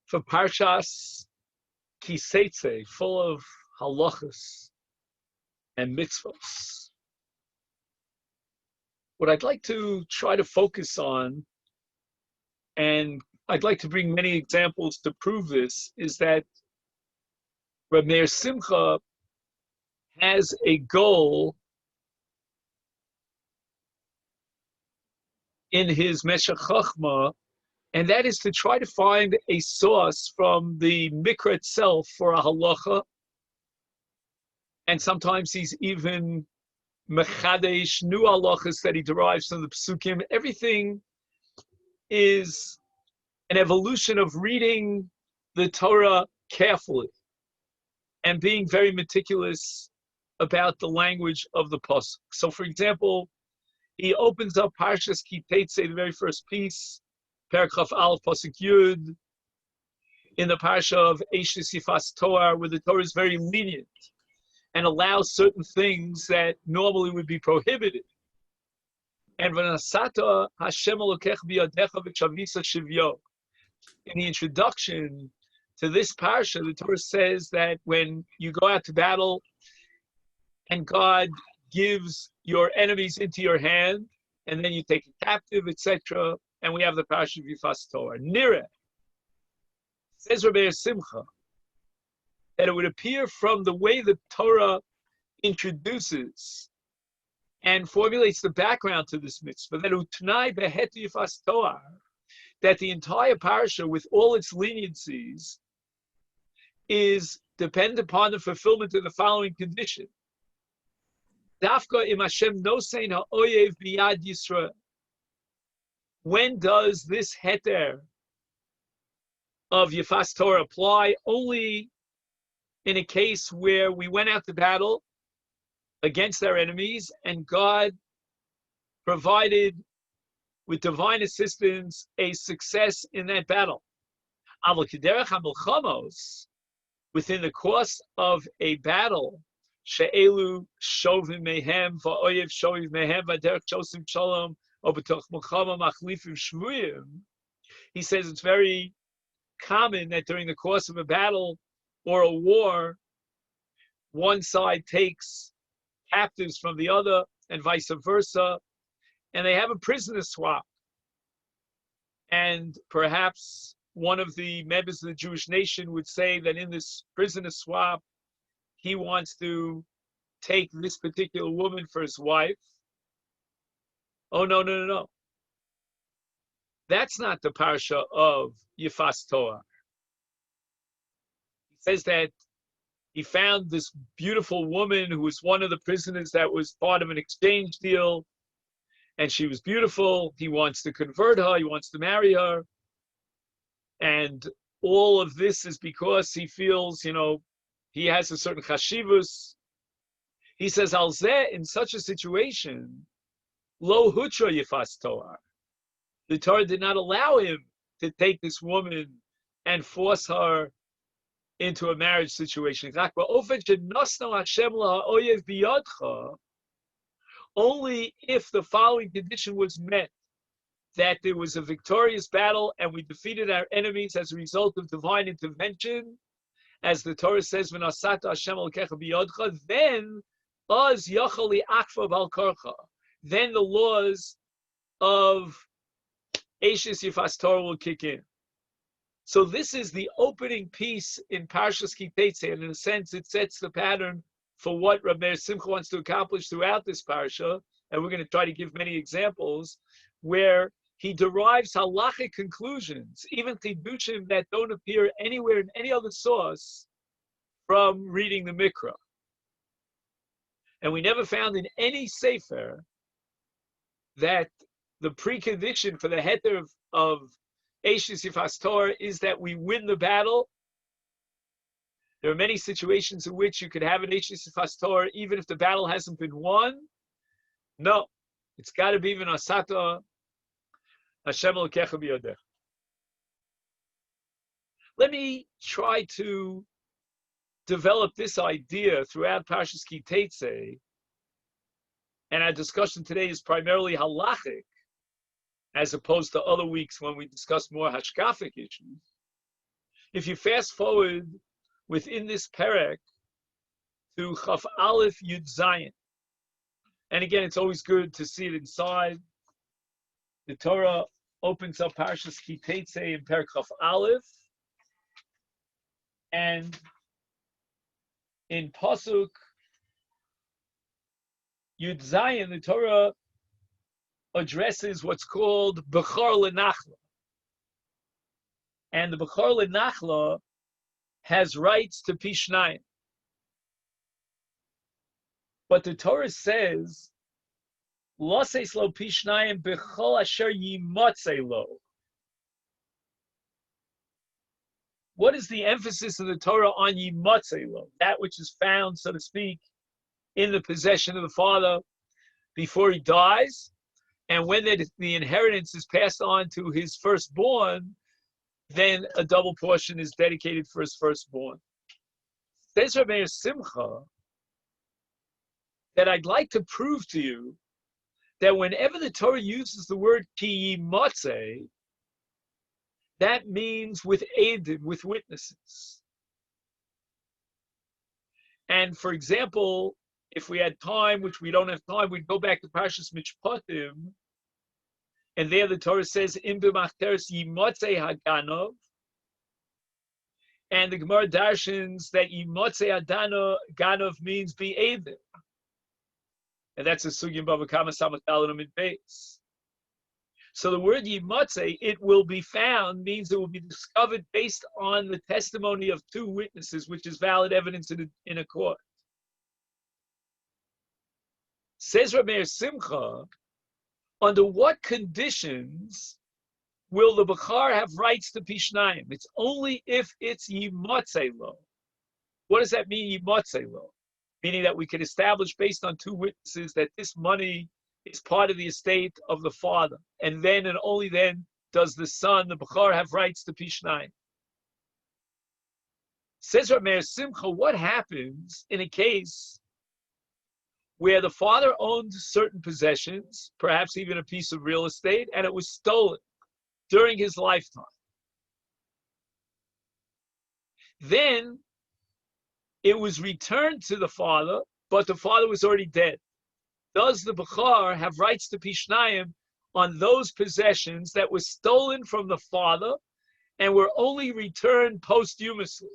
for Parshas Tetzeh, full of halachas and mitzvahs. What I'd like to try to focus on, and I'd like to bring many examples to prove this, is that Reb Meir Simcha has a goal in his Meshech, and that is to try to find a source from the Mikra itself for a halacha. And sometimes he's even mechadesh, new halachas that he derives from the psukim. Everything is an evolution of reading the Torah carefully and being very meticulous about the language of the pasuk. So, for example, he opens up Parshas Tetzeh, the very first piece, Perek Chaf Aleph Pasuk Yud, in the parsha of Eishes Yifas Toar, where the Torah is very lenient and allows certain things that normally would be prohibited. And V'nasata Hashem Elokech biyadecha v'shavisa shivyo. In the introduction to this parsha, the Torah says that when you go out to battle and God gives your enemies into your hand, and then you take a captive, etc., and we have the parsha of Yifas Torah. Nireh, says Reb Meir Simcha, that it would appear from the way the Torah introduces and formulates the background to this mitzvah, that utnai behet Yifas Torah, that the entire parsha, with all its leniencies, is dependent upon the fulfillment of the following condition. Dafka im Hashem nosein ha'oyev biyad Yisrael. When does this heter of Yifas Torah apply? Only in a case where we went out to battle against our enemies and God provided with divine assistance a success in that battle. Within the course of a battle, she'elu shovim mehem va'oyev shoviv mehem v'derech chosim shalom o b'toch milchama machlifim shmuyim. He says it's very common that during the course of a battle or a war, one side takes captives from the other and vice versa, and they have a prisoner swap. And perhaps one of the members of the Jewish nation would say that in this prisoner swap, he wants to take this particular woman for his wife. Oh, no. That's not the parsha of Yifas Torah. He says that he found this beautiful woman who was one of the prisoners that was part of an exchange deal, and she was beautiful. He wants to convert her. He wants to marry her. And all of this is because he feels, he has a certain chashivus. He says, al zeh, in such a situation, lo hutra Yifas Torah. The Torah did not allow him to take this woman and force her into a marriage situation. Only if the following condition was met, that there was a victorious battle and we defeated our enemies as a result of divine intervention, as the Torah says, then the laws of Eishes Yifas Torah will kick in. So this is the opening piece in Parshas Tetzeh, and in a sense it sets the pattern for what Reb Meir Simcha wants to accomplish throughout this parsha, and we're going to try to give many examples where he derives halachic conclusions, even chidushim that don't appear anywhere in any other source, from reading the Mikra. And we never found in any sefer that the precondition for the heter of Eishes Yifas Torah is that we win the battle. There are many situations in which you could have an Eishes Yifas Torah even if the battle hasn't been won. No, it's got to be v'nasata Hashem Elokecha b'yodech. Let me try to develop this idea throughout Parshas Tetzeh, and our discussion today is primarily halachic, as opposed to other weeks when we discuss more hashkafic issues. If you fast forward within this perek to Chaf Aleph Yud Zayin, and again, it's always good to see it inside. The Torah opens up Parshas Tetzeh in Perek Chaf Aleph, and in Pasuk Yud Zayin, the Torah addresses what's called Bechor L'Nachla. And the Bechor L'Nachla has rights to Pishnayim. But the Torah says, L'oseis lo Pishnayim b'chol asher yimotzei lo. What is the emphasis of the Torah on yimotzei lo? That which is found, so to speak, in the possession of the father before he dies, and when the inheritance is passed on to his firstborn, then a double portion is dedicated for his firstborn. Says Rabbi Simcha that I'd like to prove to you that whenever the Torah uses the word ki yimatzeh, that means with eidim, with witnesses. And for example, if we had time, which we don't have time, we'd go back to Parshas Mishpatim, and there the Torah says, Im b'machteres yimatzeh haganov, and the Gemara darshans that yimatzeh haganov means be eidim. And that's a sugya Bava Kama Samach Dalanum in base. So the word yimatzeh, it will be found, means it will be discovered based on the testimony of two witnesses, which is valid evidence in a court. Says Rabbi Simcha, under what conditions will the Bechar have rights to Pishnayim? It's only if it's yimatzeh lo. What does that mean, yimatzeh lo? Meaning that we can establish based on two witnesses that this money is part of the estate of the father. And then and only then does the son, the Bechar, have rights to Pishnayim. Says Rabbi Simcha, what happens in a case where the father owned certain possessions, perhaps even a piece of real estate, and it was stolen during his lifetime? Then it was returned to the father, but the father was already dead. Does the Bechar have rights to Pishnayim on those possessions that were stolen from the father and were only returned posthumously?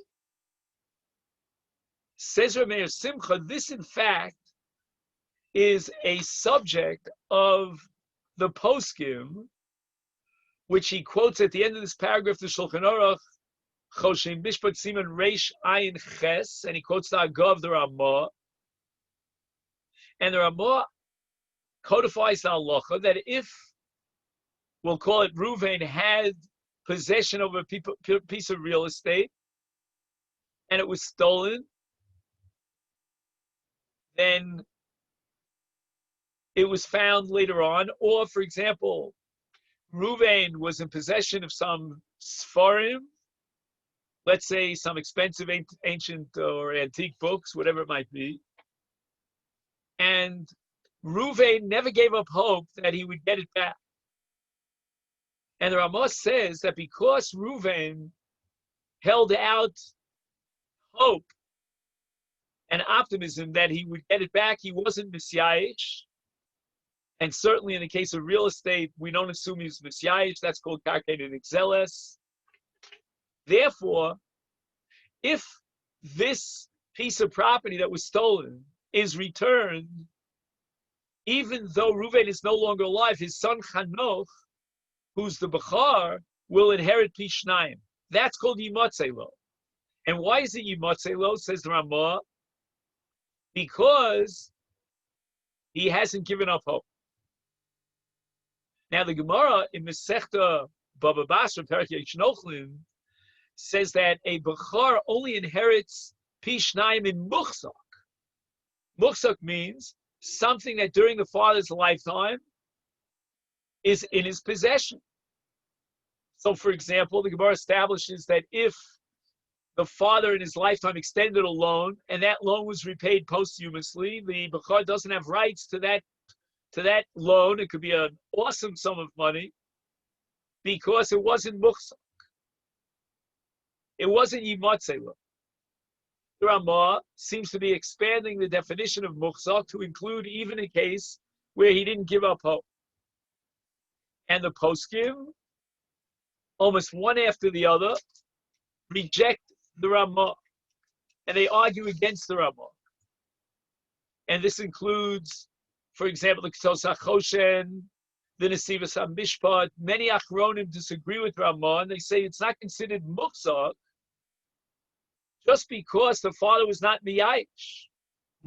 Says Rabbi Simcha, this in fact is a subject of the poskim, which he quotes at the end of this paragraph, the Shulchan Aruch, Choshen Mishpat Siman Reish Ayin Ches, and he quotes the Agav, the Ramah. And the Ramah codifies the halacha that if, we'll call it Ruvain, had possession of a piece of real estate and it was stolen, then it was found later on. Or, for example, Ruvain was in possession of some Sfarim, let's say some expensive ancient or antique books, whatever it might be, and Ruvain never gave up hope that he would get it back. And the Ramah says that because Ruvain held out hope and optimism that he would get it back, he wasn't misyayish. And certainly in the case of real estate, we don't assume he's misyayish. That's called karkein and exeles. Therefore, if this piece of property that was stolen is returned, even though Ruvain is no longer alive, his son Chanoch, who's the Bechar, will inherit Pishnayim. That's called yimatzeh lo. And why is it yimatzeh lo, says the Ramah? Because he hasn't given up hope. Now the Gemara in Masechta Baba Basra, Perek Yishnochlin, says that a Bechar only inherits Pishnayim in Muchzak. Muchzak means something that during the father's lifetime is in his possession. So, for example, the Gemara establishes that if the father in his lifetime extended a loan and that loan was repaid posthumously, the Bechar doesn't have rights to that loan. It could be an awesome sum of money because it wasn't Muchzak. It wasn't Yimatzela. The Ramah seems to be expanding the definition of muchzak to include even a case where he didn't give up hope. And the poskim, almost one after the other, reject the Ramah, and they argue against the Ramah. And this includes, for example, the Ketos HaChoshen, the Nesivos HaMishpat. Many Achronim disagree with Ramah, and they say it's not considered muchzak just because the father was not miyayish.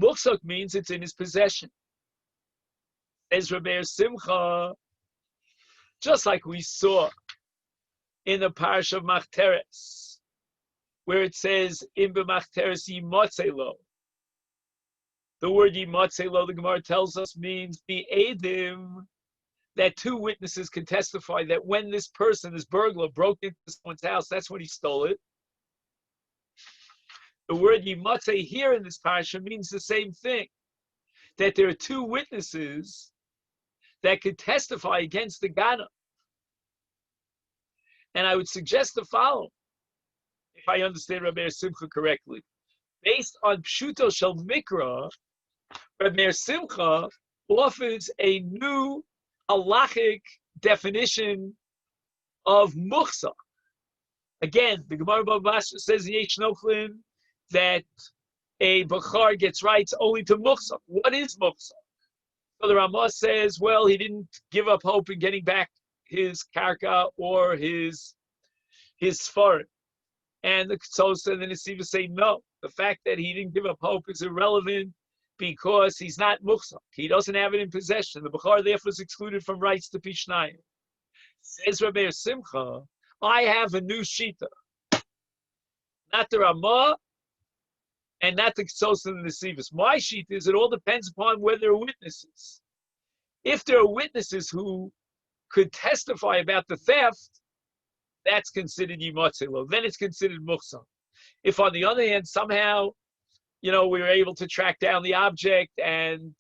Muchzak means it's in his possession. As Rabbi Simcha, just like we saw in the Parshas of Machteres, where it says, "Im b'Machteres yimatzelo." The word yimatzelo, the Gemara tells us, means the edim, that two witnesses can testify that when this person, this burglar, broke into someone's house, that's when he stole it. The word yimatzeh here in this parasha means the same thing, that there are two witnesses that could testify against the Gana. And I would suggest the following, if I understand Rabbi Simcha correctly. Based on Pshuto Shel Mikra, Rabbi Simcha offers a new halachic definition of muchzak. Again, the Gemara Bava Basra says in Yesh Nochlin that a Bachar gets rights only to muchzak. What is muchzak? So the Ramah says, well, he didn't give up hope in getting back his karka or his sfarim. And the Ketos and the Nesivos say, no, the fact that he didn't give up hope is irrelevant because he's not muchzak. He doesn't have it in possession. The Bachar therefore is excluded from rights to Pishnayim. Says Rabbi Simcha, I have a new shita. Not the Ramah and not the Ketos and the Nesivos. My shita is it all depends upon whether there are witnesses. If there are witnesses who could testify about the theft, that's considered yimatzelo. Then it's considered muchzak. If, on the other hand, somehow, we were able to track down the object and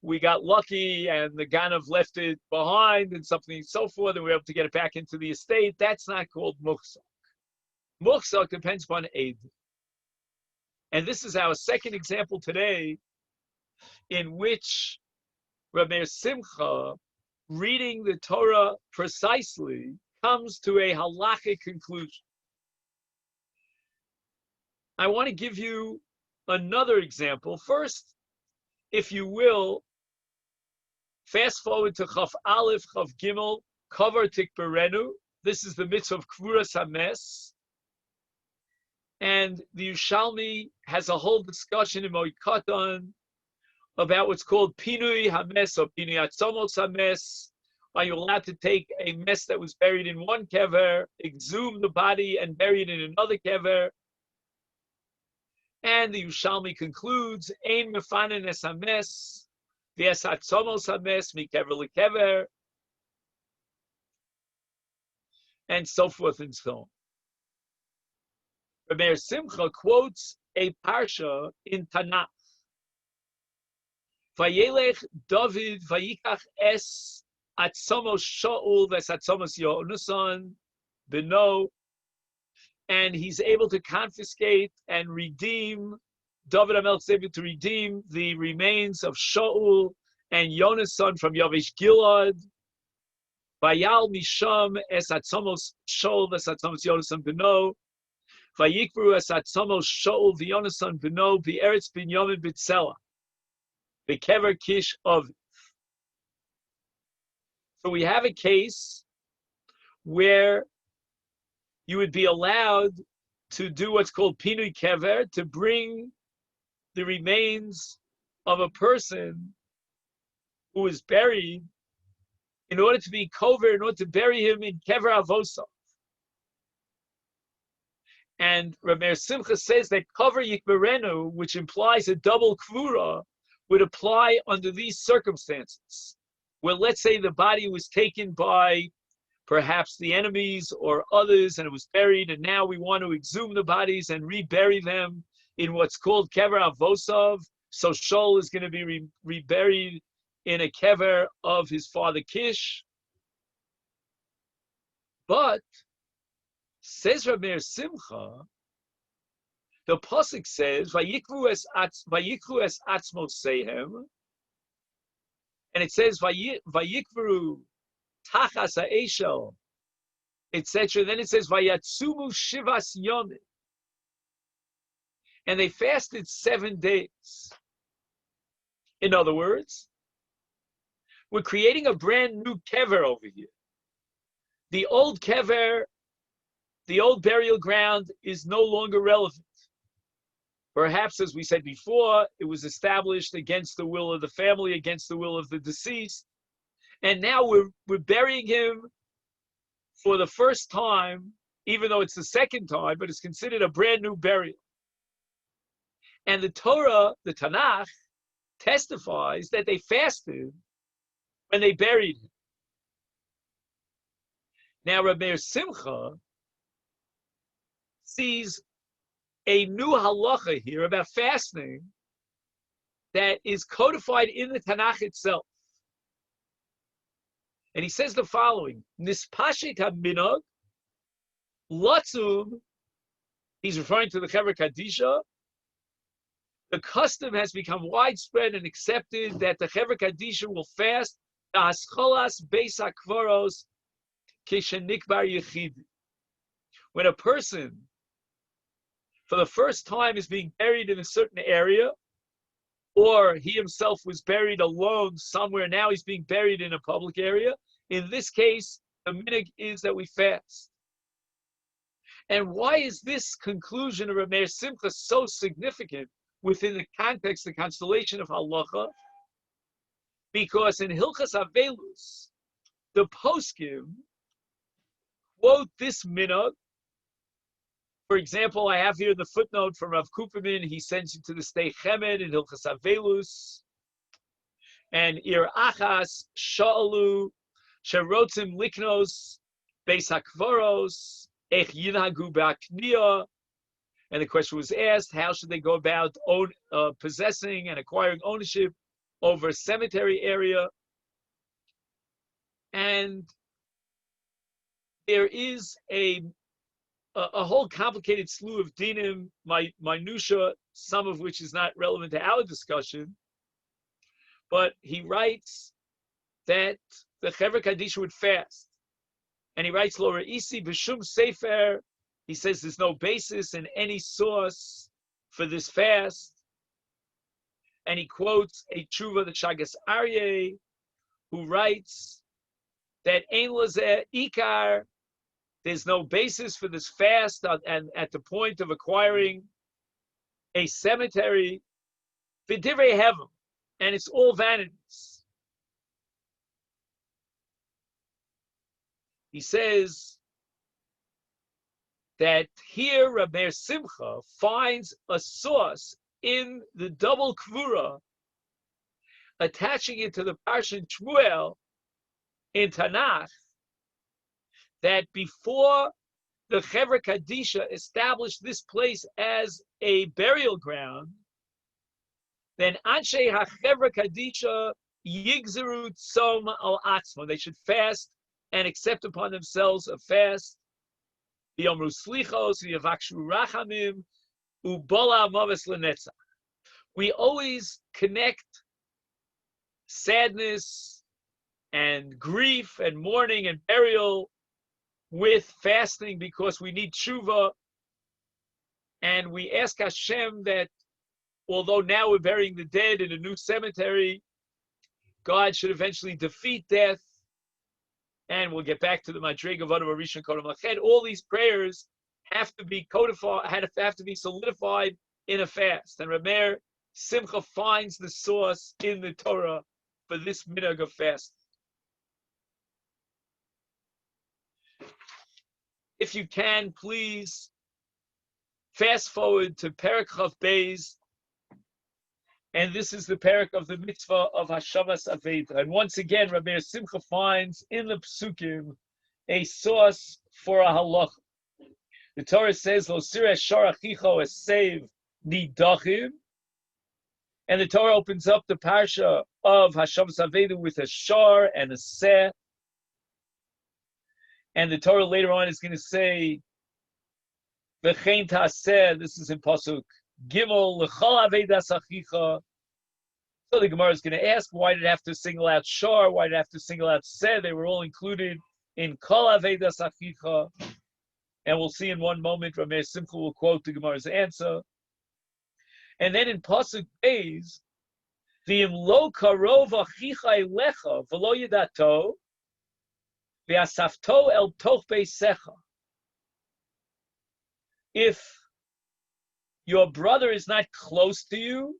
we got lucky and the ganav left it behind and something and so forth, and we were able to get it back into the estate, that's not called muchzak. Muchzak depends upon aid. And this is our second example today in which Rabbi Simcha, reading the Torah precisely, comes to a halachic conclusion. I want to give you another example. First, if you will, fast forward to Chaf Aleph, Chaf Gimel, Kavar Tikberenu. This is the mitzvah of Kvuras Hames. And the Yerushalmi has a whole discussion in Moed about what's called Pinui Hames or Pinui Atzomos Hames. Are you allowed to take a mess that was buried in one kever, exhume the body, and bury it in another kever? And the Yerushalmi concludes, Ein mefanen es hames, v'es hatzomos hames mikever lekever, and so forth and so on. Rabbi Simcha quotes a parsha in Tanakh. Vayelech David vayikach es atzomos Shaul v'es atzomos Yonasan beno, and he's able to confiscate and redeem, David HaMelech is able to redeem the remains of Shaul and Yonasan from Yavesh Gilad. Vayal misham es atzomos Shaul v'es atzomos Yonasan beno, vayikbru es atzomos Shaul v'Yonasan beno b'eretz binyamin b'tzela, b'kever kish of. So we have a case where you would be allowed to do what's called pinui kever, to bring the remains of a person who is buried in order to be kover, in order to bury him in kever avosa. And Rabbi Simcha says that kover yikberenu, which implies a double kvura, would apply under these circumstances. Well, let's say the body was taken by perhaps the enemies or others, and it was buried, and now we want to exhume the bodies and rebury them in what's called kever avosov. So Shaul is going to be reburied in a kever of his father Kish. But Says Rabbi Simcha, the pasuk says, "Vayikru es atzmosehem," and it says, "Vayikru tachas ha'eshel," etc. Then it says, "Vayatsumu shivas yomim," and they fasted 7 days. In other words, we're creating a brand new kever over here. The old kever, the old burial ground, is no longer relevant. Perhaps, as we said before, it was established against the will of the family, against the will of the deceased. And now we're burying him for the first time, even though it's the second time, but it's considered a brand new burial. And the Torah, the Tanakh, testifies that they fasted when they buried him. Now, Rabbi Simcha sees a new halacha here about fasting that is codified in the Tanakh itself. And he says the following, Nispashit ha-minhag, latzum, he's referring to the Chevra Kadisha, the custom has become widespread and accepted that the Chevra Kadisha will fast Ascholas Beis HaKvaros Kishenikbar Yechid. When a person, for the first time, is being buried in a certain area, or he himself was buried alone somewhere, now he's being buried in a public area. In this case, the minhag is that we fast. And why is this conclusion of Rabbi Simcha so significant within the context, the constellation of halacha? Because in Hilchas Avelus, the poskim quote this minhag. For example, I have here the footnote from Rav Kupperman. He sends you to the Stei Chemed in Hilchas Avelus. And Ir Achas Sha'alu Sherotzim Liknos Beis HaKvaros Ech Yinhagu Ba'akniya. And the question was asked, how should they go about possessing and acquiring ownership over a cemetery area? And there is a whole complicated slew of dinim, minutia, some of which is not relevant to our discussion. But he writes that the Chevra Kadisha would fast. And he writes, Lo re'isi b'shum sefer, he says there's no basis in any source for this fast. And he quotes a tshuva, the Chagas Aryeh, who writes that Ein lazeh ikar, there's no basis for this fast and at the point of acquiring a cemetery, v'divrei heaven, and it's all vanities. He says that here Rabbi Simcha finds a source in the double kvura, attaching it to the Parshat Shmuel in Tanakh, that before the Chevra Kadisha established this place as a burial ground, then Anshe HaChevra Kadisha Yigzeru Tzom Al Atzma, they should fast and accept upon themselves a fast. V'yomru slichos v'yavakshu rachamim u'bola maves lenetzach. We always connect sadness and grief and mourning and burial with fasting because we need tshuva, and we ask Hashem that although now we're burying the dead in a new cemetery, God should eventually defeat death, and we'll get back to the Madriga Vadav Rishon Kodem Lached. All these prayers have to be codified, have to be solidified in a fast, and Rameir Simcha finds the source in the Torah for this minhag of fasting. If you can, please fast forward to Perek Chav Beis, and this is the Perek of the mitzvah of Hashavas Aveda. And once again, Rabbi Simcha finds in the Psukim a source for a halacha. The Torah says, "Lo sireh shar achicho esev nidachim," and the Torah opens up the parsha of Hashavas Aveda with a shar and a seh. And the Torah later on is going to say V'chein taseh, this is in Pasuk Gimel, l'chol aveidas achicha. So the Gemara is going to ask, why did it have to single out Shar? Why did it have to single out Seh? They were all included in Kol Aveidas Achicha. And we'll see in one moment, Rameir Simcha will quote the Gemara's answer. And then in Pasuk Beis, V'im lo karov achicha elecha v'lo yedato v'asafto el toch beisecha. If your brother is not close to you,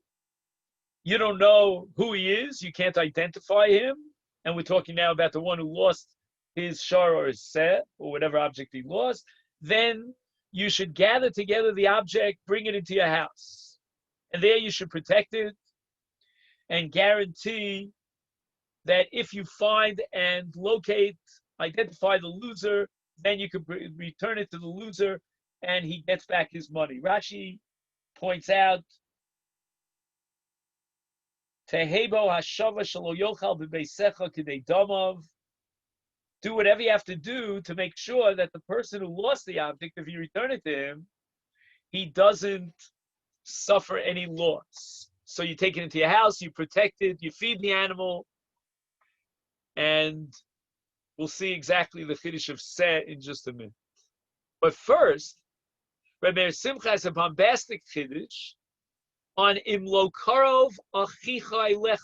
you don't know who he is, you can't identify him, and we're talking now about the one who lost his shar or his seh, or whatever object he lost, then you should gather together the object, bring it into your house. And there you should protect it and guarantee that if you find and locate, identify the loser, then you can return it to the loser and he gets back his money. Rashi points out, Tehebo hashava shelo yochal b'beisecha k'dei damav. Do whatever you have to do to make sure that the person who lost the object, if you return it to him, he doesn't suffer any loss. So you take it into your house, you protect it, you feed the animal, and we'll see exactly the chiddush of Seh in just a minute. But first, Rameir Simcha has a bombastic chiddush on Imlo Karov Achicha Eilecha.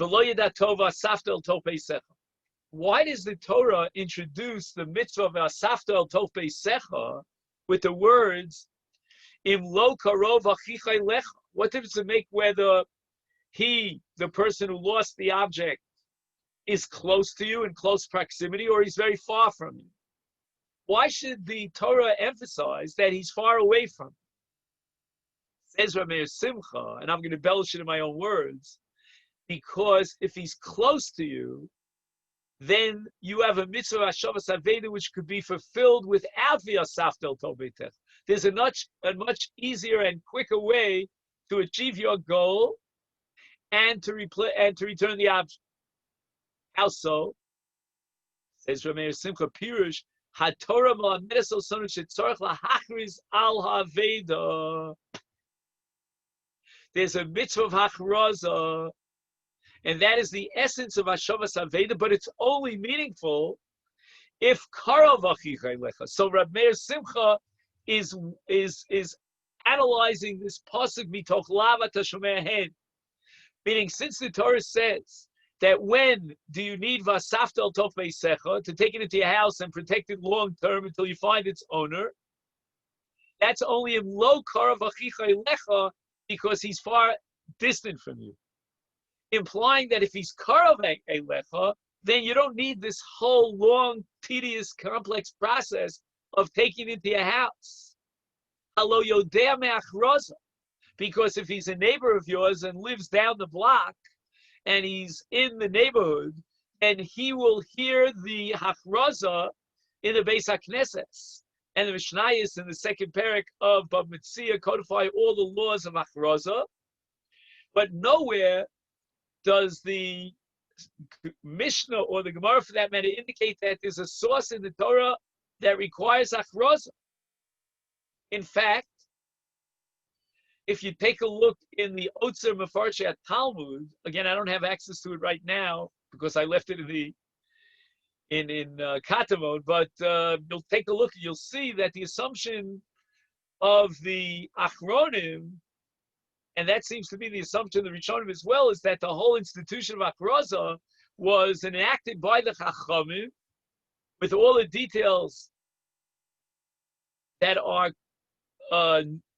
V'lo yedatova safta el tov beisecha. Why does the Torah introduce the mitzvah of asafta el tov beisecha with the words Imlo Karov Achicha Eilecha? What difference does it make whether the person who lost the object, is close to you in close proximity or he's very far from you? Why should the Torah emphasize that he's far away from you? Says Rameir Simcha, and I'm going to embellish it in my own words, because if he's close to you, then you have a mitzvah hashavas aveda which could be fulfilled without v'asafta el tov beitech. There's a much easier and quicker way to achieve your goal and to return the object. How so? Says Rameir Simcha Pirush, HaTorah ma'amedes al sonu shetzorach lahachriz al ha'aveda. There's a mitzvah of hachraza, and that is the essence of Hashavas Aveda, but it's only meaningful if Karav Achicha Eilecha. So Rab Meir Simcha is analyzing this pasuk mitoch lava tashomei hen, meaning since the Torah says that when do you need vasafta al tov beisecha, to take it into your house and protect it long term until you find its owner, that's only in lo Karav Achicha Eilecha, because he's far distant from you. Implying that if he's Karav Eilecha, then you don't need this whole long, tedious, complex process of taking it to your house. Halo yodea me'achraza. Because if he's a neighbor of yours and lives down the block, and he's in the neighborhood, then he will hear the hachraza in the Beis HaKnesses. And the Mishnayos in the second parak of Bab Metzia codify all the laws of Achraza, but nowhere does the Mishnah or the Gemara, for that matter, indicate that there's a source in the Torah that requires Achraza. In fact, if you take a look in the Otzer Mefarshei Talmud, again, I don't have access to it right now because I left it in Katamon, but you'll take a look and you'll see that the assumption of the Achronim, and that seems to be the assumption of the Rishonim as well, is that the whole institution of Achraza was enacted by the Chachamim with all the details that are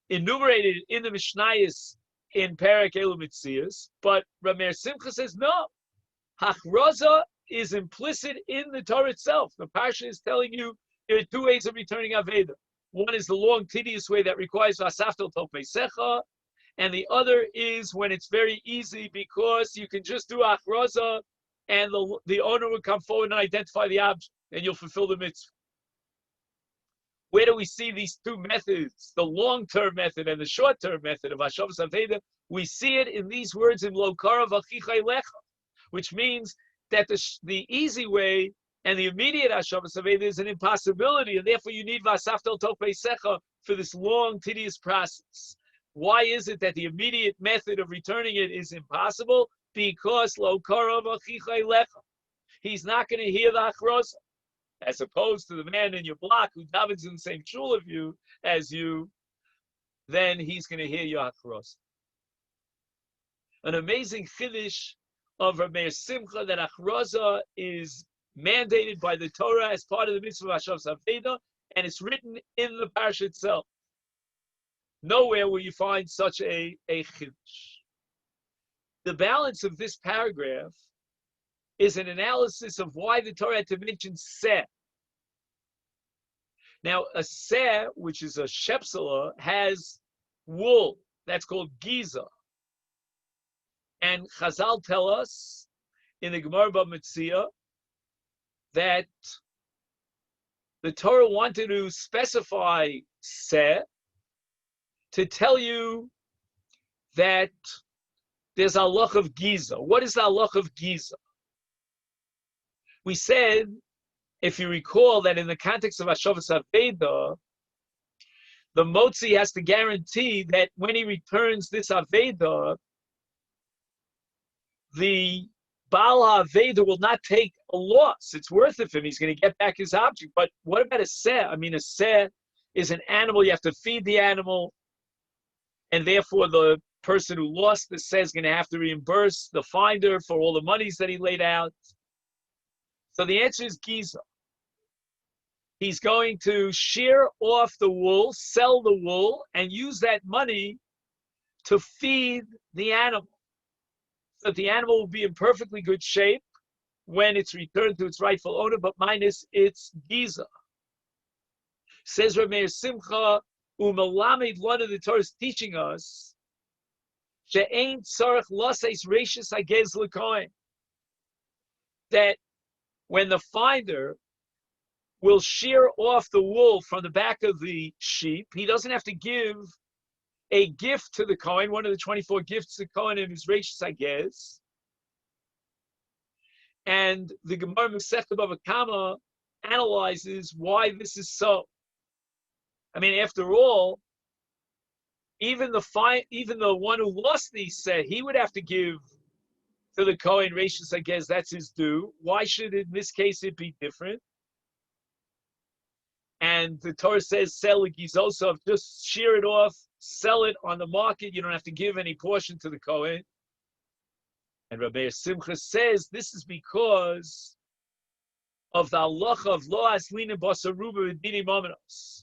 enumerated in the Mishnayos in Perek Elu Mitzias, but Rameir Simcha says no. Achraza is implicit in the Torah itself. The Parsha is telling you there are two ways of returning Aveda. One is the long, tedious way that requires Vasafta Tov Beisecha, and the other is when it's very easy because you can just do Achraza and the owner will come forward and identify the object and you'll fulfill the mitzvah. Where do we see these two methods, the long-term method and the short-term method of Hashavas Aveda? We see it in these words in Lo Karav Achicha Eilecha, which means that the easy way And the immediate Hashavas Aveda is an impossibility, and therefore you need Vasaftel Tok Beisecha for this long, tedious process. Why is it that the immediate method of returning it is impossible? Because Lo Korov Achicha Elecha. He's not going to hear the Achrosa, as opposed to the man in your block who davens in the same shul of you as you. Then he's going to hear your Achrosa. An amazing chiddush of Rav Meir Simcha that Achrosa is mandated by the Torah as part of the mitzvah of Hashavas Aveda, and it's written in the Parsha itself. Nowhere will you find such a chiddush. The balance of this paragraph is an analysis of why the Torah had to mention seh. Now, a seh, which is a shepsela, has wool. That's called giza. And Chazal tell us in the Gemara B'Metzia that the Torah wanted to specify seh to tell you that there's a halach of giza. What is the halach of giza? We said, if you recall, that in the context of Hashavas Aveda, the Motzi has to guarantee that when he returns this Aveda, the Baal HaAveda will not take a loss. It's worth it for him. He's going to get back his object. But what about a seh? I mean, a seh is an animal. You have to feed the animal. And therefore, the person who lost the seh is going to have to reimburse the finder for all the monies that he laid out. So the answer is Giza. He's going to shear off the wool, sell the wool, and use that money to feed the animal. So that the animal will be in perfectly good shape when it's returned to its rightful owner, but minus its Giza. Says Rav Meir Simcha, Umelamed, one of the Torah is teaching us, She'ein tzarech laseis reishis hagez l'kohen, that when the finder will shear off the wool from the back of the sheep, he doesn't have to give a gift to the Kohen, one of the 24 gifts to Kohen in his Reishis Hagez. And the Gemara Meshech Bava Kama analyzes why this is so. I mean, after all, even the one who lost these said he would have to give to the Kohen Reishis Hagez, that's his due. Why should in this case it be different? And the Torah says, sell a gizosov, just shear it off, sell it on the market. You don't have to give any portion to the Kohen. And Rabbi Simcha says this is because of the halacha of lo aslina basaruba b'dini momenos.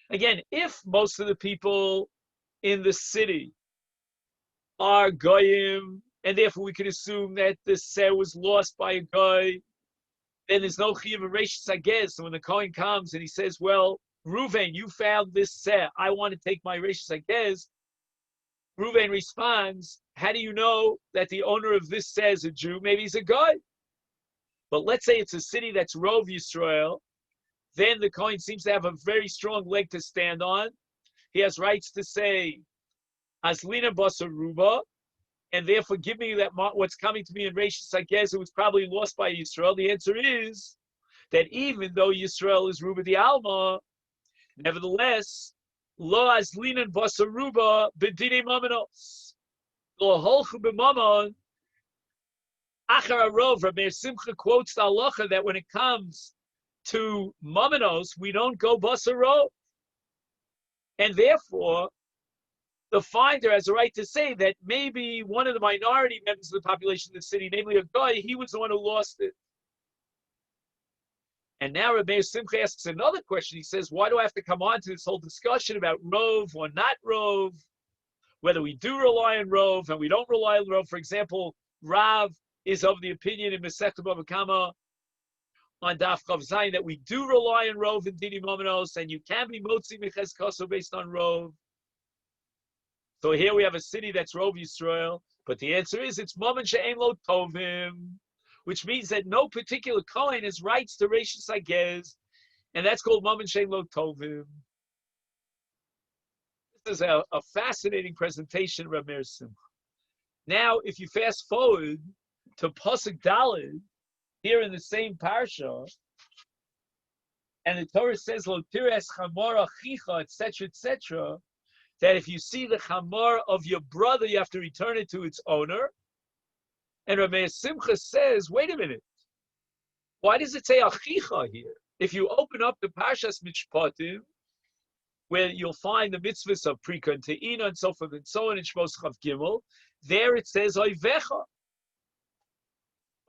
Again, if most of the people in the city are goyim, and therefore we can assume that the seh was lost by a guy, then there's no chiyuv of reishis hagez. So when the Kohen comes and he says, well, Ruvain, you found this seh, I want to take my reishis hagez, Ruvain responds, how do you know that the owner of this seh is a Jew? Maybe he's a guy. But let's say it's a city that's Rov Yisrael, then the Kohen seems to have a very strong leg to stand on. He has rights to say, Aslina Basaruba, and therefore give me that what's coming to me in Reishis Hagez, it was probably lost by Yisrael. The answer is that even though Yisrael is Ruba di Alma, nevertheless, Lo Aslina Basaruba B'dinei Mamanos. Lo Holchu B'Mamon. Achar Arov, Rabbi Simcha quotes the halacha that when it comes to Mamanos, we don't go Basarov. And therefore, the finder has a right to say that maybe one of the minority members of the population of the city, namely a guy, he was the one who lost it. And now Rabbi Simcha asks another question. He says, why do I have to come on to this whole discussion about Rov or not Rov, whether we do rely on Rov and we don't rely on Rov? For example, Rav is of the opinion in Meshech Bava Kama on Daf Chav Zayin that we do rely on Rov and Dini Momenos, and you can be Motzi Meches Kaso based on Rov. So here we have a city that's Rov Yisrael, but the answer is it's Momen She'ein Lo Tovim, which means that no particular Kohen has rights to Reishis Hagez, and that's called Momen She'ein Lo Tovim. This is a fascinating presentation of Rav Meir Simcha. Now, if you fast forward to Pasuk Daled, here in the same parsha, and the Torah says, "Lo tires chamor achicha," etc., etc., that if you see the chamor of your brother, you have to return it to its owner. And Rabbi Simcha says, wait a minute, why does it say achicha here? If you open up the Parshas Mishpatim, where you'll find the mitzvahs of Prika and Te'ina and so forth and so on in Shmos Chav Gimel, there it says Oivecha.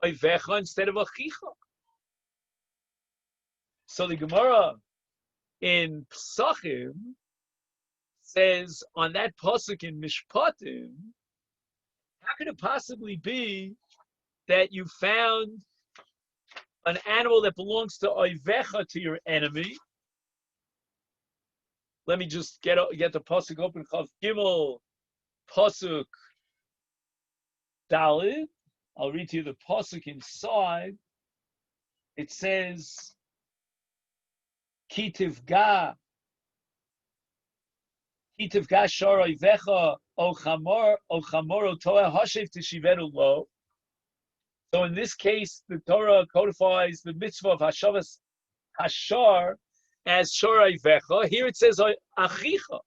Oivecha instead of achicha. So the Gemara in Psachim says on that pasuk in Mishpatim, how could it possibly be that you found an animal that belongs to Oivecha, to your enemy? Let me just get the pasuk open. Chav Gimel, pasuk Dalid. I'll read to you the pasuk inside. It says, Kitivga shar Oivecha o chamor toeh hashev tishiveru lo. So in this case, the Torah codifies the mitzvah of Hashavas Hashar as Shor Oivecha. Here it says Achicha.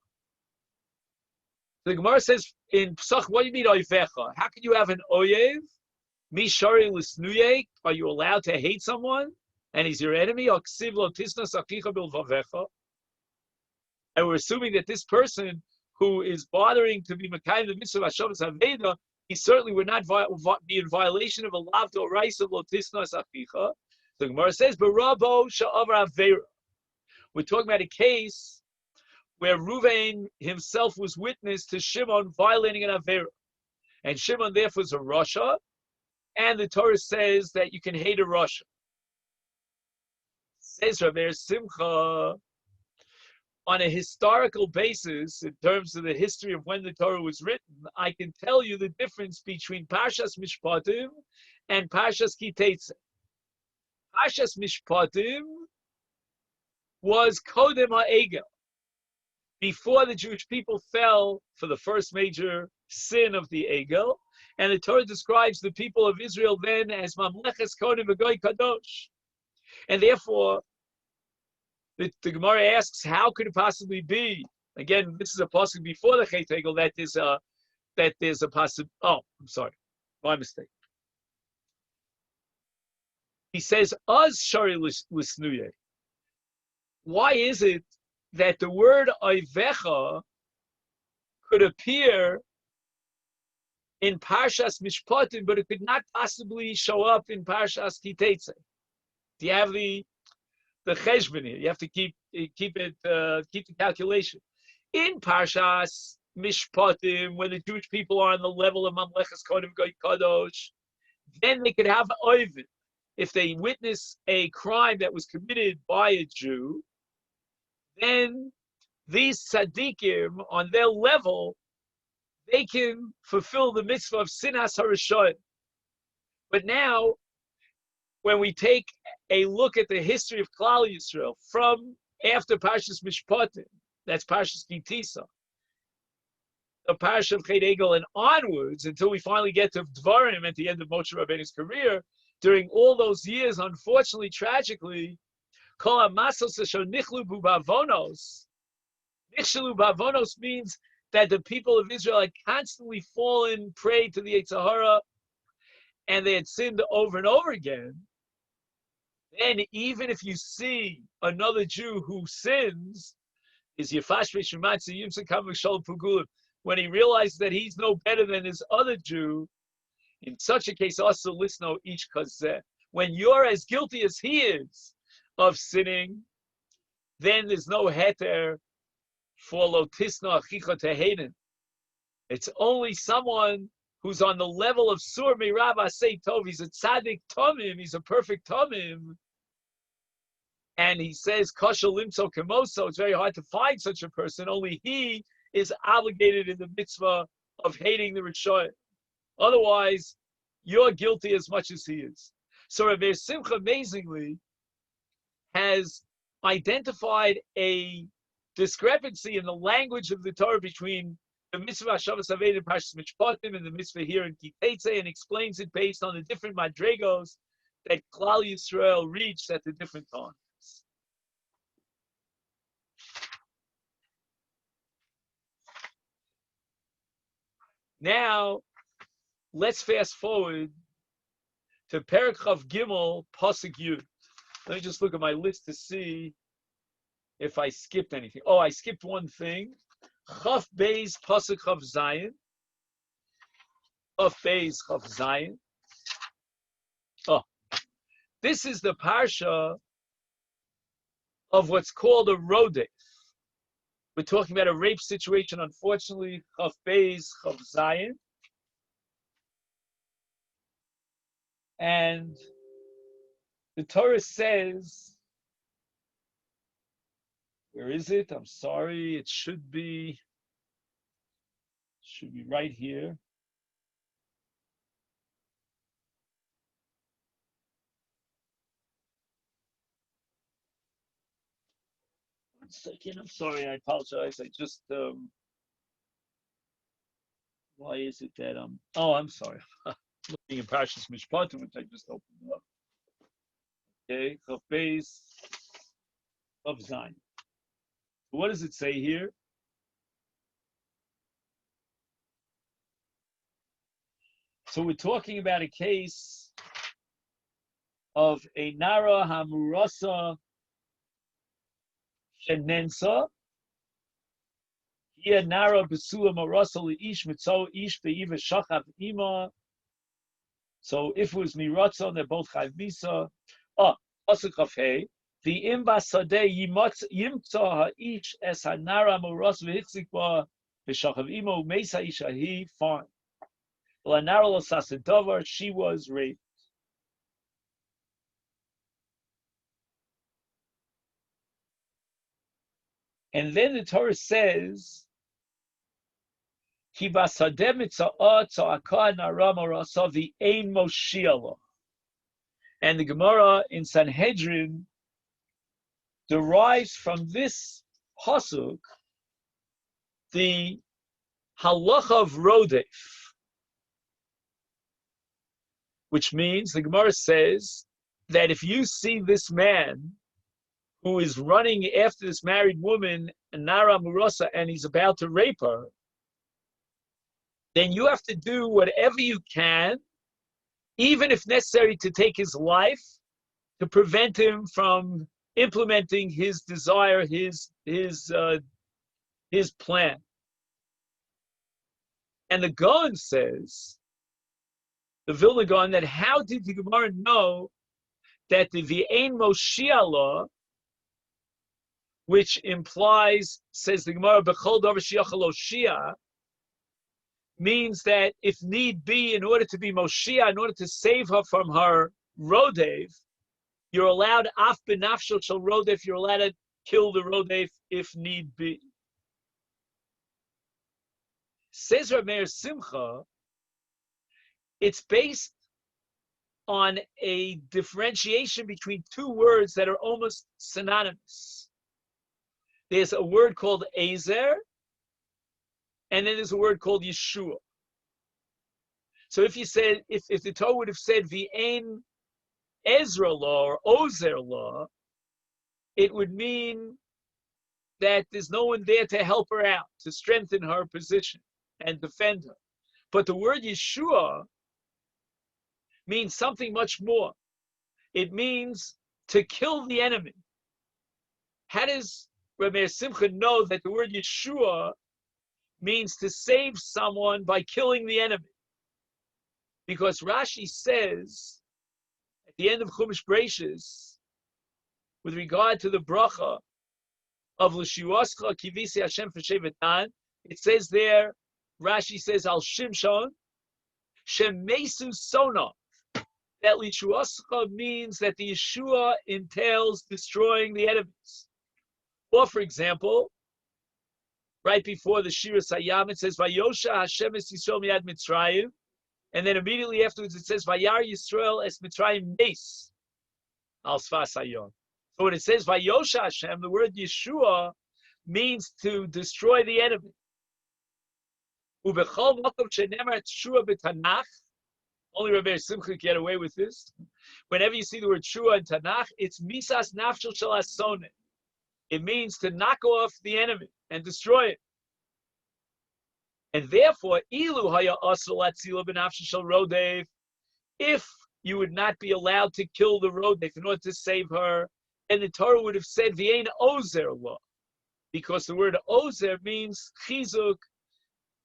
The Gemara says in Psach, what do you mean Oivecha? How can you have an Oyev? Mi Shari Lisnuye? Are you allowed to hate someone? And he's your enemy? Oksiv lo tisnas Achicha bilvavecha. And we're assuming that this person who is bothering to be Makayim the mitzvah of Hashavas Haveda, he certainly would not be in violation of a lav d'oraisa lo tisnas Achicha. The Gemara says, Barabo sha'avar avera. We're talking about a case where Ruvain himself was witness to Shimon violating an Avera. And Shimon therefore is a Rasha, and the Torah says that you can hate a Rasha. Says Rabbi Simcha, on a historical basis, in terms of the history of when the Torah was written, I can tell you the difference between Parshas Mishpatim and Parshas Ki Tetzeh. Parshas Mishpatim was Kodem HaEgel, before the Jewish people fell for the first major sin of the Egel, and the Torah describes the people of Israel then as Mamleches Kodem V'Goy Kadosh. And therefore, the Gemara asks, how could it possibly be? Again, this is a pasuk before the Chet Egel that there's a pasuk. Oh, I'm sorry, my mistake. He says, "Az shari lisnuye." Why is it that the word Oivecha could appear in Parshas Mishpatim, but it could not possibly show up in Parshas Ki Tetzeh? Do you have the cheshbon here? You have to keep the calculation. In Parshas Mishpatim, when the Jewish people are on the level of Mamleches Kodem Goy Kadosh, then they could have Oivin. If they witness a crime that was committed by a Jew, then these tzaddikim, on their level, they can fulfill the mitzvah of sinas harishon. But now, when we take a look at the history of Klal Yisrael from after Parshas Mishpatim, that's Parshas Ki Tisa, the Parsha of Chet Egel and onwards, until we finally get to Dvarim at the end of Moshe Rabbeinu's career, during all those years, unfortunately, tragically, Kol ha'masos asher nichlu b'avonos. Nichlu b'avonos means that the people of Israel had constantly fallen prey to the Yetzer Hara, and they had sinned over and over again. Then, even if you see another Jew who sins, is Yefash V'Shematzi Yimsa Kavik Shol Pugulim, when he realizes that he's no better than his other Jew, in such a case, also listen each kazeh. When you're as guilty as he is of sinning, then there's no heter for lotisna achicha tehenen. It's only someone who's on the level of sur mirav asay tov. He's a tzaddik tomim. He's a perfect tomim. And he says, kosher limso kemoso. It's very hard to find such a person. Only he is obligated in the mitzvah of hating the Rishonim. Otherwise, you're guilty as much as he is. So Rabbi Simcha amazingly has identified a discrepancy in the language of the Torah between the mitzvah Hashavas Haved and Parshas Mishpatim and the mitzvah here in Ki Tetzeh, and explains it based on the different madregos that Klal Yisrael reached at the different times. Now, let's fast forward to Perek Chav Gimel Pasuk Yud. Let me just look at my list to see if I skipped anything. Oh, I skipped one thing. Chav Beis Pasuk Chav Zayin. Chav Beis Chav Zayin. Oh, this is the parsha of what's called a rodef. We're talking about a rape situation, unfortunately. Chav Beis Chav Zayin. And the Torah says, where is it? I'm sorry, it should be right here. One second, I'm sorry, I apologize. I just, why is it that I'm sorry. Looking at Parshas Mishpatim, which I just opened up. Okay, Chav Beis of Zion. What does it say here? So we're talking about a case of a Nara Hamurasa Shenensa. Here Nara Besula Marasa Leish Mitzo Ish Be'iva Shachav Ima. So if it was Miratzon, they're both Chayv Misa. Oh, Pasuk Chav Hey. The Imba Sadeh Yimtza Ha'ish Es Hanara Muras V'Hitzik Ba B'Shachav Ima U'Meisa Isha He fine. Lanara Lo Sasedavar, she was raped. And then the Torah says, Ki Basadeh Mitza'ah Tza'akah Nara Marasa V'Ein Moshiach. And the Gemara in Sanhedrin derives from this pasuk the halacha of rodef, which means the Gemara says that if you see this man who is running after this married woman, Nara Murasa, and he's about to rape her, then you have to do whatever you can, even if necessary to take his life, to prevent him from implementing his desire, his plan. And the Gaon says, the Vilna Gaon, that how did the Gemara know that the V'ein Moshiach law, which implies, says the Gemara, B'chol davar sheyachal Oshia, means that if need be, in order to be Moshiach, in order to save her from her rodev, you're allowed af benafshel shel rodef, you're allowed to kill the rodef if need be. Says Rav Meir Simcha, it's based on a differentiation between two words that are almost synonymous. There's a word called Ezer, and then there's a word called Yeshua. So if you said, if the Torah would have said V'ein Ezra law or Ozer law, it would mean that there's no one there to help her out, to strengthen her position and defend her. But the word Yeshua means something much more. It means to kill the enemy. How does Rav Meir Simcha know that the word Yeshua means to save someone by killing the enemy? Because Rashi says at the end of Chumash Bereishis, with regard to the bracha of L'shiuascha kivisi Hashem f'shevet Dan, it says there, Rashi says al Shimshon shemesu sona, that L'shiuascha means that the Yeshua entails destroying the enemies. Or, for example, right before the Shira Hayam, it says Vayosha Hashem es Yisrael miyad Mitzrayim, and then immediately afterwards it says Vayar Yisrael es Mitzrayim Nes al Sfas Hayom. So when it says Vayosha Hashem, the word Yeshua means to destroy the enemy. Ubechol makom shenemar Teshua b'Tanach, Only Rabbi Simcha can get away with this. Whenever you see the word shua in Tanakh, it's misas nafshel shel asonin. It means to knock off the enemy and destroy it. And therefore, ilu haya asur latzila b'nafshel shel rodev, if you would not be allowed to kill the rodev in order to save her, and the Torah would have said v'yein ozer lo, because the word ozer means chizuk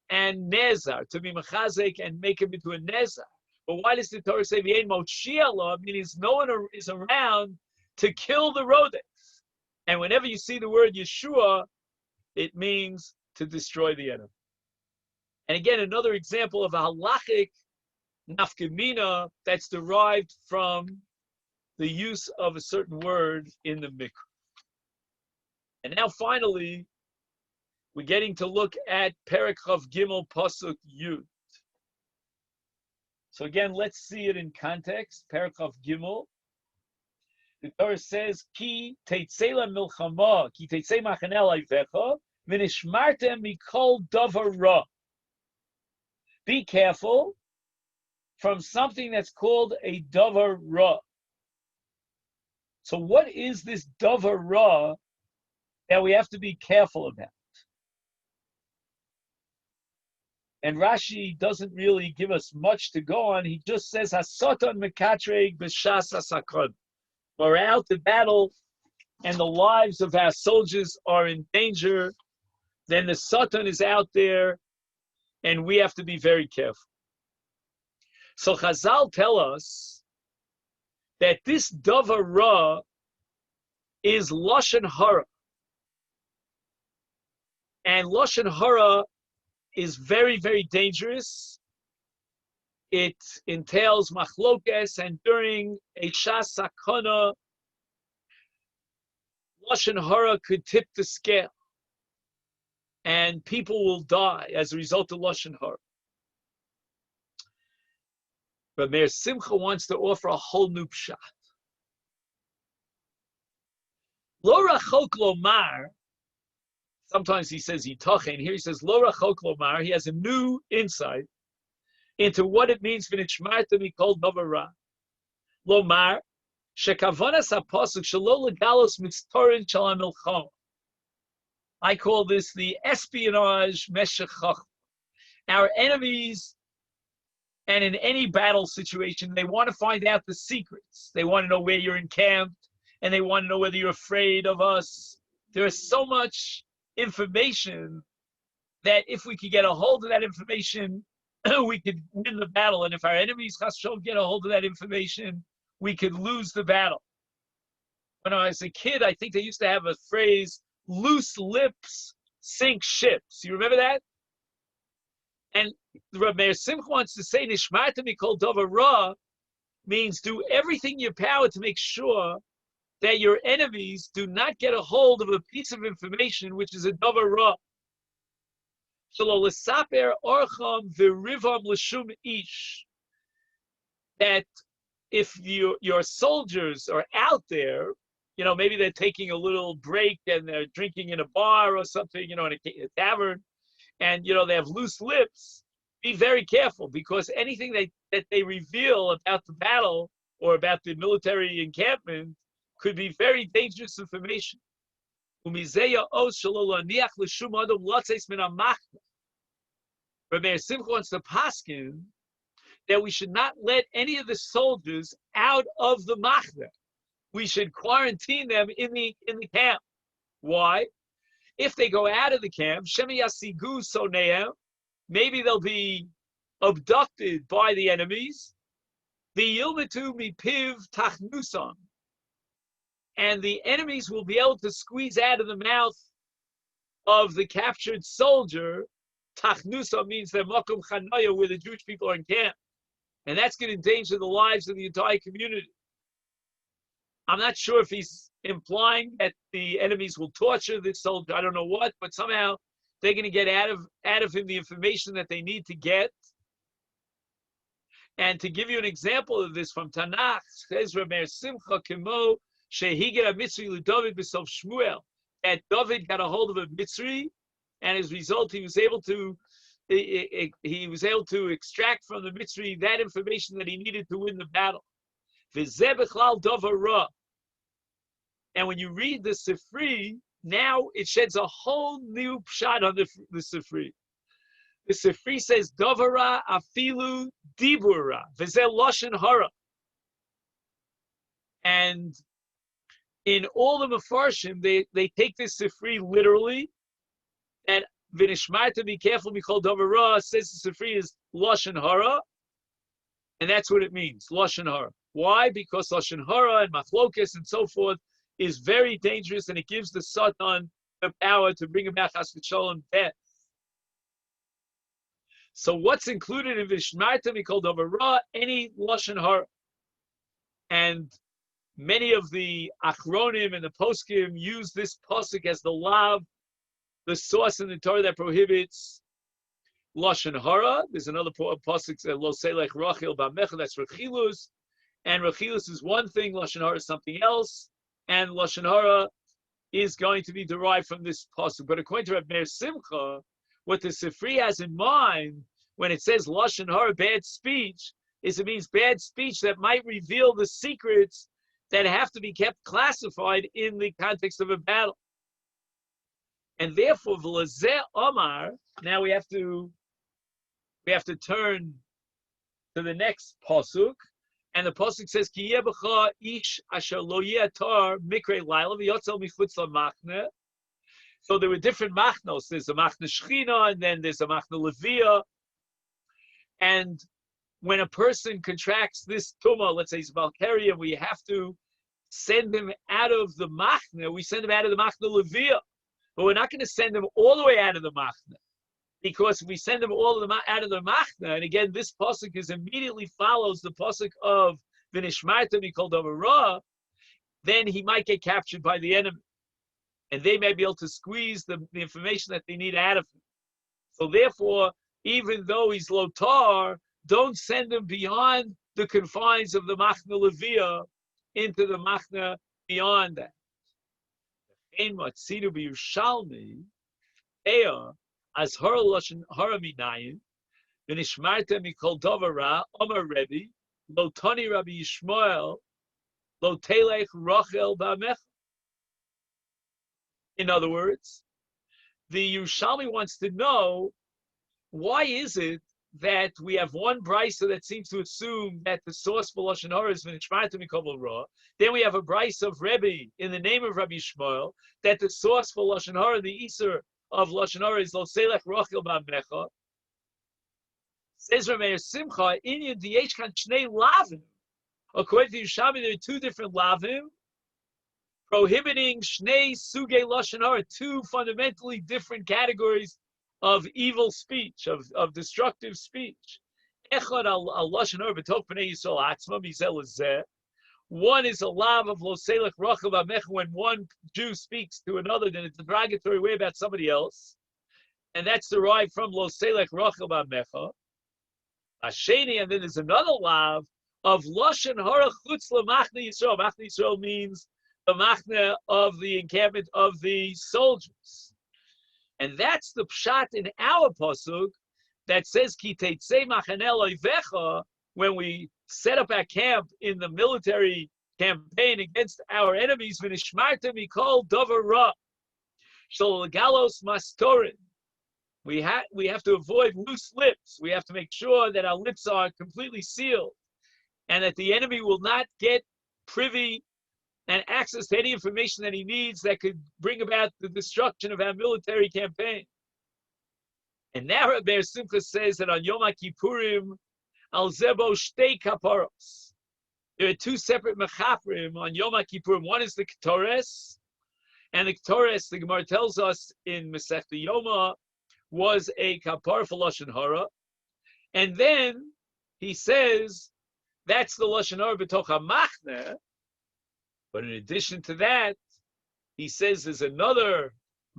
and nezar, to be mechazek and make him into a nezar. But why does the Torah say v'yein moshia lo? Meaning no one is around to kill the rodev. And whenever you see the word Yeshua, it means to destroy the enemy. And again, another example of a halachic nafkamina that's derived from the use of a certain word in the mikra. And now finally, we're getting to look at Perek Chav Gimel Pasuk Yud. So again, let's see it in context. Perek Chav Gimel. The Torah says, Ki Tetzeh milchama, ki Tetzeh machanel ayvecha, v'nishmartem mikol davar ra. Be careful from something that's called a davar ra. So what is this davar ra that we have to be careful about? And Rashi doesn't really give us much to go on. He just says, Hasatan mekatreg b'shas hasakon. We're out to battle and the lives of our soldiers are in danger. Then the Satan is out there and we have to be very careful. So Chazal tell us that this davar ra is lashon hara, and lashon hara is very, very dangerous. It entails machlokes, and during a shas sakana, lashon hara could tip the scale, and people will die as a result of lashon hara. But Meir Simcha wants to offer a whole new pshat. Lo rachok lomar. Sometimes he says yitachen. Here he says lo rachok lomar. He has a new insight into what it means v'nishmarta mikol davar ra. Lomar shekavanas hapasuk shelo legalos mitztorin shel hamilchama. I call this the espionage Meshech. Our enemies, and in any battle situation, they want to find out the secrets. They want to know where you're encamped, and they want to know whether you're afraid of us. There is so much information that if we could get a hold of that information, we could win the battle. And if our enemies get a hold of that information, we could lose the battle. When I was a kid, I think they used to have a phrase, loose lips sink ships. You remember that? And Rabbi Meir Simcha wants to say, Nishmarta mikol davar ra means do everything in your power to make sure that your enemies do not get a hold of a piece of information which is a davar ra. Shelo lesaper orcham v'rivam l'shum ish. That if your soldiers are out there, maybe they're taking a little break and they're drinking in a bar or something, in a tavern, and they have loose lips, be very careful, because anything that they reveal about the battle or about the military encampment could be very dangerous information. Rabbi Meir Simcha wants to paskin that we should not let any of the soldiers out of the machna. We should quarantine them in the camp. Why? If they go out of the camp, maybe they'll be abducted by the enemies. And the enemies will be able to squeeze out of the mouth of the captured soldier. Tachnusa means they're makom chanaya, where the Jewish people are in camp. And that's going to endanger the lives of the entire community. I'm not sure if he's implying that the enemies will torture this soldier. I don't know what, but somehow they're going to get out of him the information that they need to get. And to give you an example of this from Tanakh, says Rabbi Meir Simcha Kemo Shehiger Mitzri LeDavid B'Sof Shmuel, that David got a hold of a Mitzri, and as a result he was able to he was able to extract from the Mitzri that information that he needed to win the battle. V'zeh b'chlal davar ra. And when you read the Sifri, now it sheds a whole new pshat on the Sifri. The Sifri says, Dovara afilu dibura, v'zeh loshen hara. And in all the Mefarshim, they take this Sifri literally, and v'nishmarta, be careful, mikol dovara, says the Sifri is loshen hara, and that's what it means, loshen hara. Why? Because loshen hara and machlokas and so forth is very dangerous, and it gives the Satan the power to bring about chas v'sholem death. So what's included in Vishmarta Mikol Davar Ra? Any loshen hara, and many of the achronim and the poskim use this pasuk as the lav, the source in the Torah that prohibits loshen hara. There's another pasuk that lo selech rachil b'amecha, that's rechilus, and rechilus is one thing, loshen hara is something else, and loshen hara is going to be derived from this pasuk. But according to Reb Meir Simcha, what the Sifri has in mind when it says loshen hara, bad speech, is it means bad speech that might reveal the secrets that have to be kept classified in the context of a battle. And therefore, v'lazeh omar. Now we have to turn to the next pasuk, and the pasuk says, "Ki yeh b'cha ish asher lo yeh atar mikrei laila v'yotzel michutz lamachne." So there were different machnos. There's a machne shchina, and then there's a machne levia. And when a person contracts this tumah, let's say he's Valkyria, we have to send him out of the machne. We send him out of the machne levia, but we're not going to send him all the way out of the machne, because if we send him all of out of the machne, and again this pasuk is immediately follows the pasuk of v'nishmarta mikol davar ra, then he might get captured by the enemy, and they may be able to squeeze the information that they need out of him. So therefore, even though he's lotar, don't send him beyond the confines of the machne levia into the machne beyond that. Ein matzidu b'Yushalmi ea as hara loshen hara minayin v'nishmarta mikol davar ra Amar Rebbe lo tani Rabbi Yishmael lo telech rachel ba'amecha. In other words, the Yerushalmi wants to know, why is it that we have one brisa that seems to assume that the source for loshen hara is v'nishmarta mikol davar ra? Then we have a brisa of Rebbe in the name of Rabbi Yishmael that the source for loshen hara, the iser of loshen hara, is lo selech rachel ba'amecha. Says Reb Meir Simcha, inyan diyesh kan shnei lavim. According to Yerushalmi, there are two different lavim prohibiting shnei sugei loshen hara, two fundamentally different categories of evil speech, of destructive speech. Echad al loshen hara b'toch b'nei Yisrael atzma mizel lezeh. One is a lav of lo selech rachel ba'amecha, when one Jew speaks to another in a derogatory way about somebody else, and that's derived from lo selech rachel ba'amecha. Asheni, and then there's another lav of loshen hara chutz lamachne Yisrael. Machne Yisrael means the machne of the encampment of the soldiers, and that's the pshat in our pasuk that says ki tetzeh machanel oivecha, when we set up our camp in the military campaign against our enemies. V'nishmarta mikol davar ra shel galos mastorin. We have to avoid loose lips. We have to make sure that our lips are completely sealed, and that the enemy will not get privy and access to any information that he needs that could bring about the destruction of our military campaign. And now Reb Meir Simcha says that on Yom HaKippurim, al zebo shtei kaparos. There are two separate mechaprim on Yom HaKippurim. One is the Ketores, and the Ketores, the Gemara tells us in Meshech Yoma, was a kapar for loshen hara, and then he says that's the loshen hara b'toch hamachne. But in addition to that, he says there's another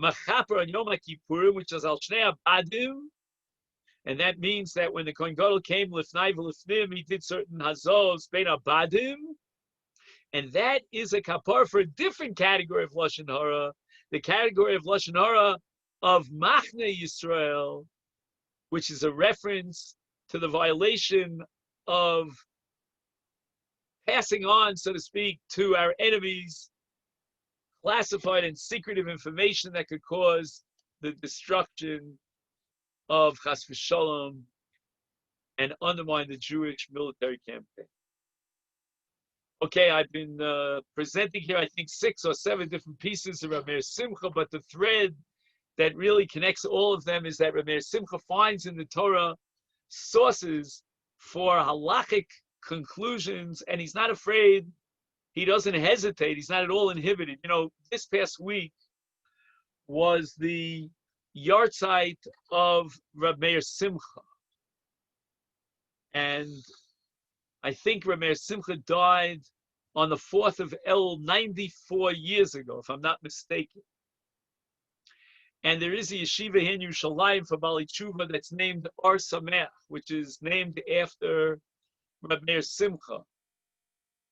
machaper on Yom HaKippurim, which is al shnei abadim, and that means that when the Kohen Gadol came lifnai v'lifnim, he did certain hazos bein abadim, and that is a kapar for a different category of loshen hara, the category of loshen hara of Machne Yisrael, which is a reference to the violation of passing on, so to speak, to our enemies classified and secretive information that could cause the destruction of Chas v'Shalom and undermine the Jewish military campaign. Okay, I've been presenting here, I think, 6 or 7 different pieces of Rameir Simcha, but the thread that really connects all of them is that Rameir Simcha finds in the Torah sources for halachic conclusions, and he's not afraid, he doesn't hesitate, he's not at all inhibited. You know, this past week was the yahrzeit of Rameir Simcha, and I think Rameir Simcha died on the 4th of El 94 years ago, if I'm not mistaken. And there is a yeshiva here in Yerushalayim for Bali Tshuva that's named Ar Sameach, which is named after Rameir Simcha.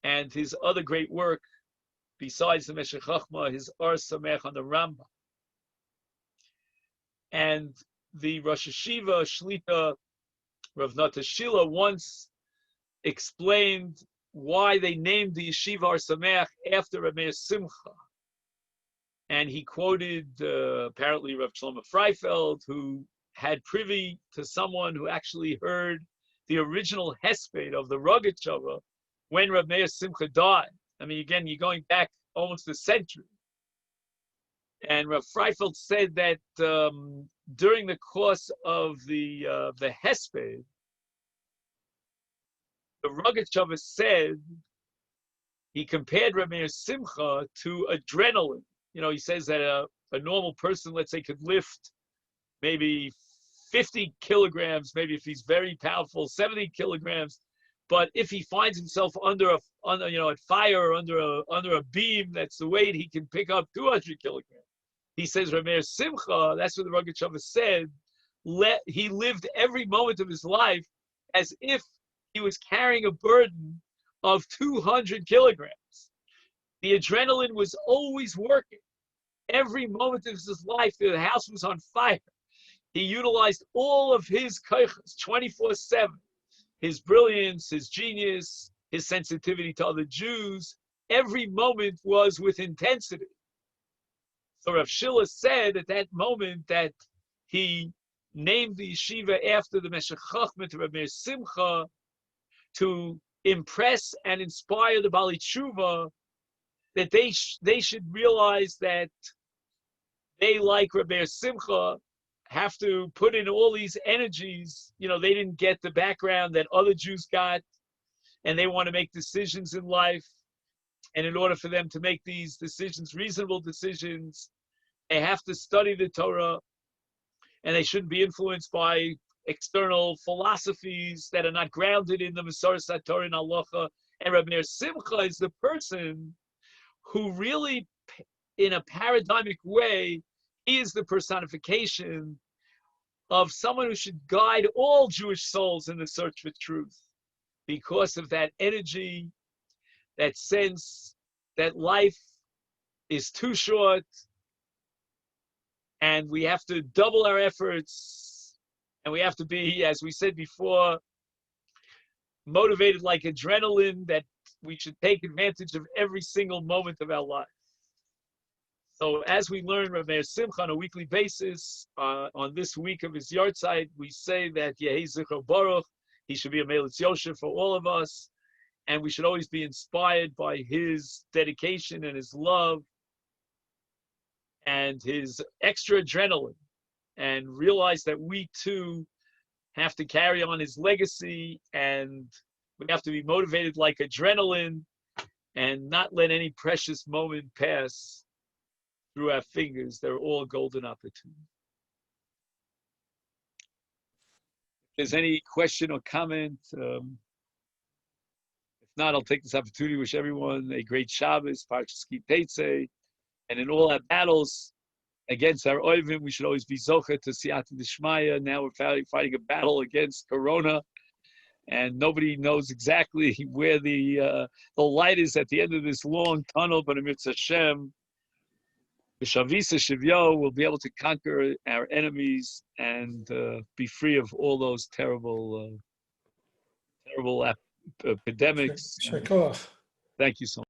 And his other great work, besides the Meshech, his Ar Sameach on the Rambam. And the Rosh Yeshiva Shlita Rav Nata Shila once explained why they named the yeshiva Ar Sameach after Rameir Simcha. And he quoted apparently Rav Shlomo Freifeld, who had privy to someone who actually heard the original hesped of the Rogatchover when Rameir Simcha died. I mean, again, you're going back almost a century. And Rav Freifeld said that during the course of the hesped, the Rogatchover said, he compared Rameir Simcha to adrenaline. You know, he says that a normal person, let's say, could lift maybe 50 kilograms, maybe if he's very powerful, 70 kilograms. But if he finds himself under at fire or under a beam, that's the weight, he can pick up 200 kilograms. He says Rameir Simcha, that's what the Rogatchover said, he lived every moment of his life as if he was carrying a burden of 200 kilograms. The adrenaline was always working. Every moment of his life, the house was on fire. He utilized all of his koiches 24/7. His brilliance, his genius, his sensitivity to other Jews. Every moment was with intensity. So Rav Shila said at that moment that he named the yeshiva after the Meshech Chochmah to Rameir Simcha to impress and inspire the Bali Tshuva that they should realize that they, like Rameir Simcha, have to put in all these energies. You know, they didn't get the background that other Jews got, and they want to make decisions in life. And in order for them to make these decisions, reasonable decisions, they have to study the Torah, and they shouldn't be influenced by external philosophies that are not grounded in the Masoras HaTorah and Halacha. And Rameir Simcha is the person who really, in a paradigmic way, is the personification of someone who should guide all Jewish souls in the search for truth, because of that energy, that sense that life is too short and we have to double our efforts, and we have to be, as we said before, motivated like adrenaline, that we should take advantage of every single moment of our life. So as we learn Rameir Simcha on a weekly basis, on this week of his yahrzeit, we say that Yehi Zichro Baruch, he should be a Melitz Yosher for all of us, and we should always be inspired by his dedication and his love and his extra adrenaline, and realize that we too have to carry on his legacy, and we have to be motivated like adrenaline and not let any precious moment pass through our fingers. They're all golden opportunities. If there's any question or comment, if not, I'll take this opportunity to wish everyone a great Shabbos, Parshas Tetzeh, and in all our battles against our oivim, we should always be zocher to siyata d'shmaya. Now we're fighting a battle against Corona, and nobody knows exactly where the light is at the end of this long tunnel, but amidst Hashem, B'shavisa Shivyo, we'll be able to conquer our enemies and be free of all those terrible epidemics. Shakoach. Thank you so much.